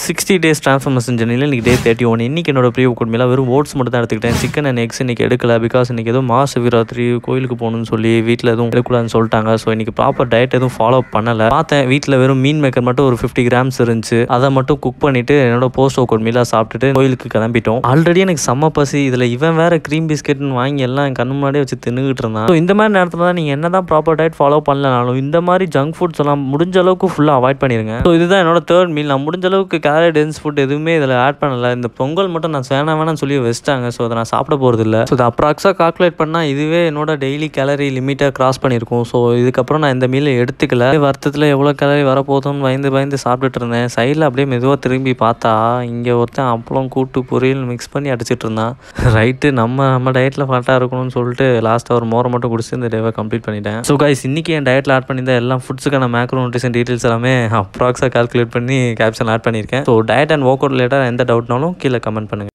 60 days transformation ஜர்னியில் இன்றைக்கி டே 31. இன்றைக்கி என்னோட ப்ரீ ஒர்க் மேலே வெறும் ஓட்ஸ் மட்டும் தான் எடுத்துக்கிட்டேன். சிக்கன் அண்ட் எக்ஸ் இன்றைக்கி எடுக்கல. பிகாஸ் இன்றைக்கி எதுவும் மகாசிவராத்திரி கோயிலுக்கு போகணும்னு சொல்லி வீட்டில் எதுவும் எடுக்கலான்னு சொல்லிட்டாங்க. ஸோ இன்றைக்கி ப்ராப்பர் டயட் எதுவும் ஃபாலோ பண்ணலை. பார்த்தேன் வீட்டில் வெறும் மீன் மேக்கர் மட்டும் ஒரு 50 கிராம்ஸ் இருந்துச்சு. அதை மட்டும் குக் பண்ணிவிட்டு என்னோட போஸ்ட் ஒர்க் அவுட் மீலாக சாப்பிட்டுட்டு கோயிலுக்கு கிளம்பிட்டோம். ஆல்ரெடி எனக்கு செம்ம பசி. இதில் இவன் வேறு க்ரீம் பிஸ்கெட்னு வாங்கி எல்லாம் என் கண்ணு முன்னாடியே வச்சு தின்னுக்கிட்டு இருந்தான். ஸோ இந்த மாதிரி நேரத்தில் தான் நீங்கள் என்ன தான் ப்ராப்பர் டயட் ஃபாலோ பண்ணலனாலும் இந்த மாதிரி ஜங்க் ஃபுட்ஸ் எல்லாம் முடிஞ்ச அளவுக்கு ஃபுல்லாக அவாய்ட் பண்ணிடுங்க. ஸோ இதுதான் என்னோட தேர்ட் மீல். நான் முடிஞ்ச அளவுக்கு கேலரி டென்ஸ் ஃபுட் எதுவுமே இதில் ஆட் பண்ணலை. இந்த பொங்கல் மட்டும் நான் வேணாம்னு சொல்லி வச்சிட்டாங்க. ஸோ அதை நான் சாப்பிட போகிறது இல்லை. ஸோ அதை அப்ராக்ஸாக கால்குலேட் பண்ணால் இதுவே என்னோட டெய்லி கேலரி லிமிட்டை கிராஸ் பண்ணியிருக்கும். ஸோ இதுக்கப்புறம் நான் இந்த மீலை எடுத்துக்கல. வருத்தத்தில் எவ்வளோ கேலரி வரப்போதுன்னு பயந்து சாப்பிட்டுட்டு இருந்தேன். சைடில் அப்படியே மெதுவாக திரும்பி பார்த்தா இங்கே ஒருத்தன் அப்பளம் கூட்டு பொரியல் மிக்ஸ் பண்ணி அடிச்சிட்டு இருந்தான். ரைட்டு நம்ம டயட்டில் ஃபால்ட்டாக இருக்கணும்னு சொல்லிட்டு லாஸ்ட்டாக ஒரு மோரை மட்டும் குடிச்சு இந்த டேவை கம்ப்ளீட் பண்ணிட்டேன். ஸோ கைஸ் இன்றைக்கி என் டயட்டில் ஆட் பண்ணியிருந்த எல்லா ஃபுட்ஸுக்கான மேக்ரோ நியூட்ரிஷன் டீட்டெயில்ஸ் எல்லாமே அப்ராக்ஸாக கால்குலேட் பண்ணி கேப்ஷன் ஆட் பண்ணியிருக்கேன். So diet and work out ரிலேட்டடாக எந்த டவுட்னாலும் கீழே கமெண்ட் பண்ணுங்கள்.